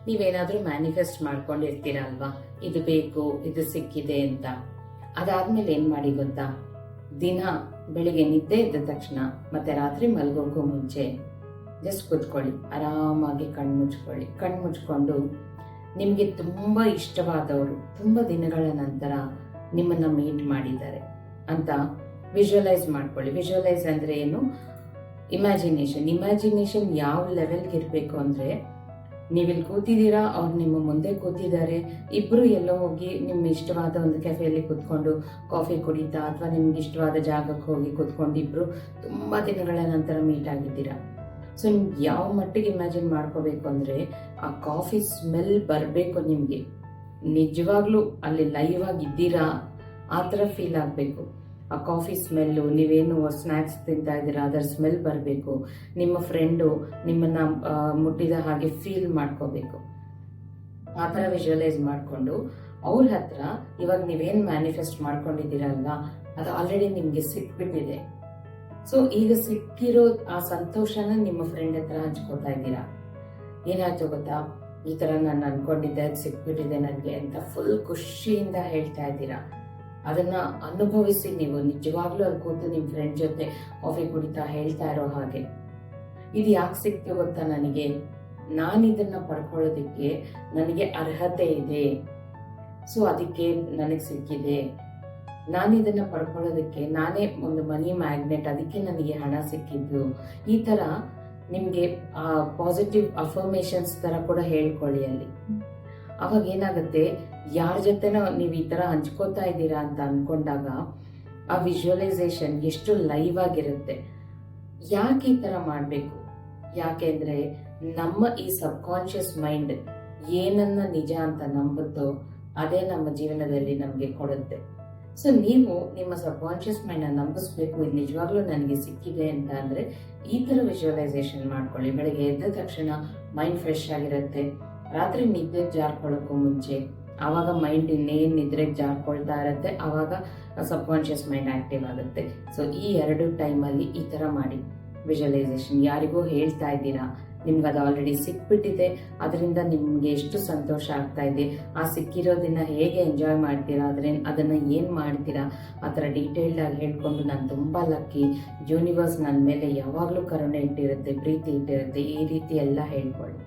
ನೀವೇನಾದ್ರೂ ಮ್ಯಾನಿಫೆಸ್ಟ್ ಮಾಡ್ಕೊಂಡಿರ್ತೀರ ಅಲ್ವಾ, ಇದು ಬೇಕು, ಇದು ಸಿಕ್ಕಿದೆ ಅಂತ. ಅದಾದ್ಮೇಲೆ ಏನ್ ಮಾಡಿ ಗೊತ್ತಾ, ದಿನ ಬೆಳಿಗ್ಗೆ ನಿದ್ದೆ ಎದ್ದ ತಕ್ಷಣ ಮತ್ತೆ ರಾತ್ರಿ ಮಲ್ಗೋಕ್ಕೂ ಮುಂಚೆ ಜಸ್ಟ್ ಕೂತ್ಕೊಳ್ಳಿ, ಆರಾಮಾಗಿ ಕಣ್ಣು ಮುಚ್ಕೊಂಡು ನಿಮ್ಗೆ ತುಂಬಾ ಇಷ್ಟವಾದವರು ತುಂಬಾ ದಿನಗಳ ನಂತರ ನಿಮ್ಮನ್ನ ಮೀಟ್ ಮಾಡಿದ್ದಾರೆ ಅಂತ ವಿಜುವಲೈಸ್ ಮಾಡ್ಕೊಳ್ಳಿ. ವಿಜುವಲೈಸ್ ಅಂದ್ರೆ ಏನು? ಇಮ್ಯಾಜಿನೇಷನ್ ಯಾವ ಲೆವೆಲ್ಗೆ ಇರಬೇಕು ಅಂದ್ರೆ, ನೀವಿಲ್ಲಿ ಕೂತಿದ್ದೀರಾ, ಅವ್ರು ನಿಮ್ಮ ಮುಂದೆ ಕೂತಿದ್ದಾರೆ, ಇಬ್ರು ಎಲ್ಲೋ ಹೋಗಿ ನಿಮ್ಮ ಇಷ್ಟವಾದ ಒಂದು ಕೆಫೆಯಲ್ಲಿ ಕೂತ್ಕೊಂಡು ಕಾಫಿ ಕುಡಿತಾ ಅಥವಾ ನಿಮ್ಗೆ ಇಷ್ಟವಾದ ಜಾಗಕ್ಕೆ ಹೋಗಿ ಕೂತ್ಕೊಂಡು ಇಬ್ರು ತುಂಬಾ ದಿನಗಳ ನಂತರ ಮೀಟ್ ಆಗಿದ್ದೀರಾ. ಸೊ ನಿಮ್ಗೆ ಯಾವ ಮಟ್ಟಿಗೆ ಇಮ್ಯಾಜಿನ್ ಮಾಡ್ಕೋಬೇಕು ಅಂದ್ರೆ, ಆ ಕಾಫಿ ಸ್ಮೆಲ್ ಬರಬೇಕು ನಿಮ್ಗೆ, ನಿಜವಾಗ್ಲೂ ಅಲ್ಲಿ ಲೈವ್ ಆಗಿದ್ದೀರಾ ಆ ಥರ ಫೀಲ್ ಆಗಬೇಕು. ಆ ಕಾಫಿ ಸ್ಮೆಲ್ಲು, ನೀವೇನು ಸ್ನ್ಯಾಕ್ಸ್ ತಿಂತಾ ಇದ್ದೀರಾ ಅದರ ಸ್ಮೆಲ್ ಬರಬೇಕು, ನಿಮ್ಮ ಫ್ರೆಂಡು ನಿಮ್ಮನ್ನ ಮುಟ್ಟಿದ ಹಾಗೆ ಫೀಲ್ ಮಾಡ್ಕೋಬೇಕು. ಆ ಥರ ವಿಜುವಲೈಸ್ ಮಾಡಿಕೊಂಡು ಅವ್ರ ಹತ್ರ ಇವಾಗ ನೀವೇನು ಮ್ಯಾನಿಫೆಸ್ಟ್ ಮಾಡ್ಕೊಂಡಿದ್ದೀರಲ್ವಾ, ಅದು ಆಲ್ರೆಡಿ ನಿಮಗೆ ಸಿಕ್ಬಿಟ್ಟಿದೆ. ಸೊ ಈಗ ಸಿಕ್ಕಿರೋ ಆ ಸಂತೋಷನ ನಿಮ್ಮ ಫ್ರೆಂಡ್ ಹತ್ರ ಹಂಚ್ಕೊತಾ ಇದ್ದೀರಾ. ಏನಾಯ್ತು ಗೊತ್ತಾ, ಈ ತರ ನಾನು ಅನ್ಕೊಂಡಿದ್ದೆ, ಅದು ಸಿಕ್ಬಿಟ್ಟಿದೆ ನನಗೆ ಅಂತ ಫುಲ್ ಖುಷಿಯಿಂದ ಹೇಳ್ತಾ ಇದ್ದೀರಾ. ಅದನ್ನ ಅನುಭವಿಸಿ ನೀವು ನಿಜವಾಗ್ಲೂ ಅಲ್ಲಿ ಕೂತು ನಿಮ್ಮ ಫ್ರೆಂಡ್ ಜೊತೆ ಕಾಫಿ ಕುಡಿತಾ ಹೇಳ್ತಾ ಇರೋ ಹಾಗೆ, ಇದು ಯಾಕೆ ಸಿಕ್ತು ಗೊತ್ತಾ, ನಾನು ಇದನ್ನ ಪಡ್ಕೊಳ್ಳೋದಕ್ಕೆ ನನಗೆ ಅರ್ಹತೆ ಇದೆ, ಸೊ ಅದಕ್ಕೆ ನನಗೆ ಸಿಕ್ಕಿದೆ. ನಾನು ಇದನ್ನ ಪಡ್ಕೊಳ್ಳೋದಕ್ಕೆ ನಾನೇ ಒಂದು ಮನಿ ಮ್ಯಾಗ್ನೆಟ್, ಅದಕ್ಕೆ ನನಗೆ ಹಣ ಸಿಕ್ಕಿದ್ದು. ಈ ತರ ನಿಮ್ಗೆ ಪಾಸಿಟಿವ್ ಅಫರ್ಮೇಶನ್ಸ್ ತರ ಕೂಡ ಹೇಳ್ಕೊಳ್ಳಿ ಅಲ್ಲಿ. ಅವಾಗ ಏನಾಗುತ್ತೆ, ಯಾರ ಜೊತೆನೋ ನೀವು ಈ ತರ ಹಂಚ್ಕೋತಾ ಇದ್ದೀರಾ ಅಂತ ಅನ್ಕೊಂಡಾಗ ಆ ವಿಜುವಲೈಸೇಷನ್ ಎಷ್ಟು ಲೈವ್ ಆಗಿರುತ್ತೆ. ಯಾಕೆ ಈ ತರ ಮಾಡ್ಬೇಕು? ಯಾಕೆಂದ್ರೆ ನಮ್ಮ ಈ ಸಬ್ ಕಾನ್ಶಿಯಸ್ ಮೈಂಡ್ ಏನನ್ನ ನಿಜ ಅಂತ ನಂಬುತ್ತೋ ಅದೇ ನಮ್ಮ ಜೀವನದಲ್ಲಿ ನಮ್ಗೆ ಕೊಡುತ್ತೆ. ಸೊ ನೀವು ನಿಮ್ಮ ಸಬ್ ಕಾನ್ಶಿಯಸ್ ಮೈಂಡ್ ನಂಬಿಸ್ಬೇಕು, ಇದು ನಿಜವಾಗ್ಲೂ ನನಗೆ ಸಿಕ್ಕಿದೆ ಅಂತ ಅಂದ್ರೆ ಈ ತರ ವಿಜುವಲೈಸೇಷನ್ ಮಾಡ್ಕೊಳ್ಳಿ. ಬೆಳಗ್ಗೆ ಎದ್ದ ತಕ್ಷಣ ಮೈಂಡ್ ಫ್ರೆಶ್ ಆಗಿರುತ್ತೆ. ರಾತ್ರಿ ನಿದ್ದೆ ಜಾರ್ಕೊಳ್ಳೋಕ್ಕೂ ಮುಂಚೆ, ಆವಾಗ ಮೈಂಡ್ ಇನ್ನೇನು ನಿದ್ರೆಗೆ ಜಾರ್ಕೊಳ್ತಾ ಇರುತ್ತೆ, ಆವಾಗ ಸಬ್ ಕಾನ್ಶಿಯಸ್ ಮೈಂಡ್ ಆಕ್ಟಿವ್ ಆಗುತ್ತೆ. ಸೊ ಈ 2 ಟೈಮಲ್ಲಿ ಈ ತರ ಮಾಡಿ ವಿಜುವಲೈಸೇಷನ್. ಯಾರಿಗೂ ಹೇಳ್ತಾ ಇದ್ದೀರಾ, ನಿಮ್ಗೆ ಅದು ಆಲ್ರೆಡಿ ಸಿಕ್ಬಿಟ್ಟಿದೆ, ಅದರಿಂದ ನಿಮ್ಗೆ ಎಷ್ಟು ಸಂತೋಷ ಆಗ್ತಾ ಇದೆ, ಆ ಸಿಕ್ಕಿರೋದನ್ನ ಹೇಗೆ ಎಂಜಾಯ್ ಮಾಡ್ತೀರಾ, ಅದನ್ನ ಏನ್ ಮಾಡ್ತೀರಾ, ಆ ಥರ ಡೀಟೇಲ್ಡ್ ಆಗಿ ಹೇಳ್ಕೊಂಡು ನಾನು ತುಂಬಾ ಲಕ್ಕಿ, ಯೂನಿವರ್ಸ್ ನನ್ನ ಮೇಲೆ ಯಾವಾಗಲೂ ಕರುಣೆ ಇಟ್ಟಿರುತ್ತೆ, ಪ್ರೀತಿ ಇಟ್ಟಿರುತ್ತೆ, ಈ ರೀತಿ ಎಲ್ಲ ಹೇಳ್ಕೊಳ್ಳಿ.